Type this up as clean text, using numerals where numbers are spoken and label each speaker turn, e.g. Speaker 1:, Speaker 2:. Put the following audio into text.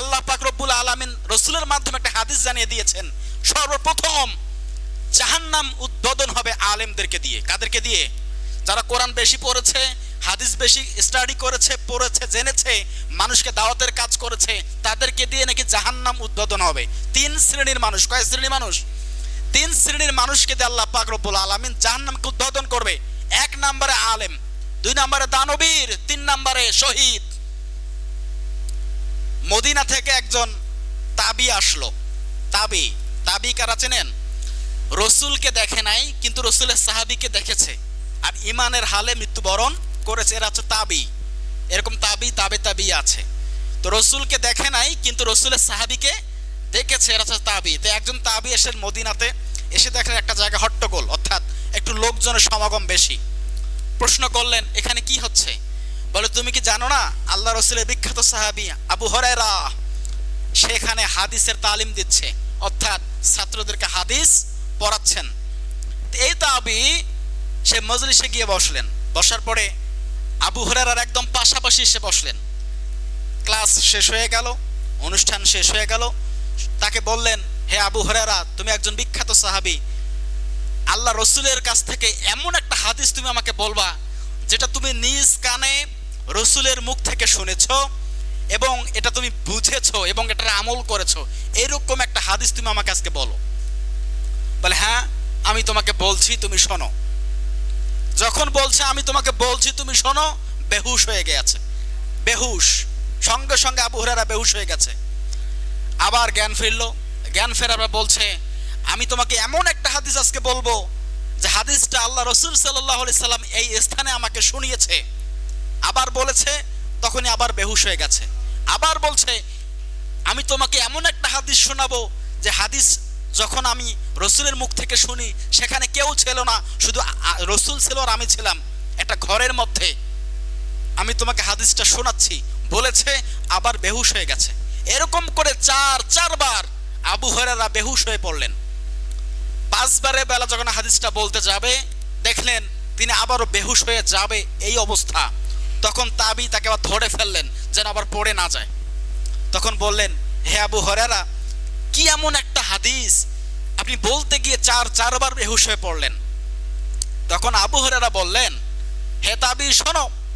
Speaker 1: আল্লাহ পাক রব্বুল আলামিন রাসূলের মাধ্যমে একটা হাদিস জানিয়ে দিয়েছেন, সর্বপ্রথম জাহান্নাম উদ্বোধন হবে আলেমদেরকে দিয়ে। কাদেরকে দিয়ে? যারা কোরআন বেশি পড়েছে, হাদিস বেশি স্টাডি করেছে, পড়েছে, জেনেছে, মানুষকে দাওয়াতের কাজ করেছে, তাদেরকে দিয়ে নাকি জাহান্নাম উদ্বোধন হবে। তিন শ্রেণীর মানুষ। কয় শ্রেণীর মানুষ? তিন শ্রেণীর মানুষকে দিয়ে আল্লাহ পাক রব্বুল আলামিন জাহান্নামকে উদ্বোধন করবে। এক নম্বরে আলেম, দুই নম্বরে দানবীর, তিন নম্বরে শহীদ। মদিনা থেকে একজন তাবি আসলো। তাবি কারা চেনেন? রসুলকে দেখে নাই, কিন্তু রসুলের সাহাবিকে দেখেছে আর ইমানের হালে মৃত্যুবরণ করেছে। এরা হচ্ছে তাবি। এরকম তাবি আছে। তো রসুলকে দেখে নাই, কিন্তু রসুলের সাহাবিকে দেখেছে, এরা হচ্ছে তাবি। তো একজন তাবি এসে মদিনাতে এসে দেখলেন একটা জায়গা হট্টগোল, অর্থাৎ একটু লোকজনের সমাগম বেশি। প্রশ্ন করলেন, এখানে কি হচ্ছে? বলে, তুমি কি জানো না আল্লাহ রসুলের বিখ্যাত সাহাবী আবু হুরায়রা সেখানে হাদিসের তালিম দিচ্ছে, অর্থাৎ ছাত্রদেরকে হাদিস পড়াচ্ছেন। এই তাবি সে মজলিসে গিয়ে বসলেন। বসার পরে আবু হুরায়রার একদম পাশাপাশি এসে বসলেন। ক্লাস শেষ হয়ে গেল, অনুষ্ঠান শেষ হয়ে গেল। তাকে বললেন, হে আবু হুরায়রা, তুমি একজন বিখ্যাত সাহাবী, আল্লাহ রসুলের কাছ থেকে এমন একটা হাদিস তুমি আমাকে বলবা যেটা তুমি নিজ কানে রসুলের মুখ থেকে শুনেছো এবং এটা তুমি বুঝেছো এবং এটার আমল করেছো, এরকম একটা হাদিস তুমি আমাকে আজকে বলো। বলে, হ্যাঁ আমি তোমাকে বলছি, তুমি শোনো। যখন বলছে আমি তোমাকে বলছি তুমি শোনো, বেহুশ হয়ে গেছে। বেহুশ, সঙ্গে সঙ্গে আবু হুরায়রা বেহুশ হয়ে গেছে। আবার জ্ঞান ফিরলো। জ্ঞান ফেরাবার বলছে, আমি তোমাকে এমন একটা হাদিস আজকে বলবো যে হাদিসটা আল্লাহ রসুল সাল্লাল্লাহু আলাইহি সাল্লাম এই স্থানে আমাকে শুনিয়েছে। আবার বলেছে, তখনই আবার বেহুশ হয়ে গেছে। আবার বলছে, আমি তোমাকে এমন একটা হাদিস শোনাবো যে হাদিস যখন আমি রসুলের মুখ থেকে শুনি সেখানে কেউ ছিল না, শুধু রসুল ছিল আর আমি ছিলাম একটা ঘরের মধ্যে। আমি তোমাকে হাদিসটা শোনাচ্ছি বলেছে, আবার বেহুশ হয়ে গেছে। এরকম করে চারবার আবু হুরায়রা বেহুশ হয়ে পড়লেন। পাঁচবারে বেলা যখন হাদিসটা বলতে যাবে, দেখলেন তিনি আবারও বেহুশ হয়ে যাবে এই অবস্থা। তখন তাবি তাকে আবার ধরে ফেললেন যেন আবার পড়ে না যায়। তখন বললেন, হে আবু হুরায়রা, কি এমন একটা হাদিস আপনি বলতে গিয়ে চারবার বেহুশ হয়ে পড়লেন? তখন আবু হুরায়রা বললেন, হে তাবি শোনো,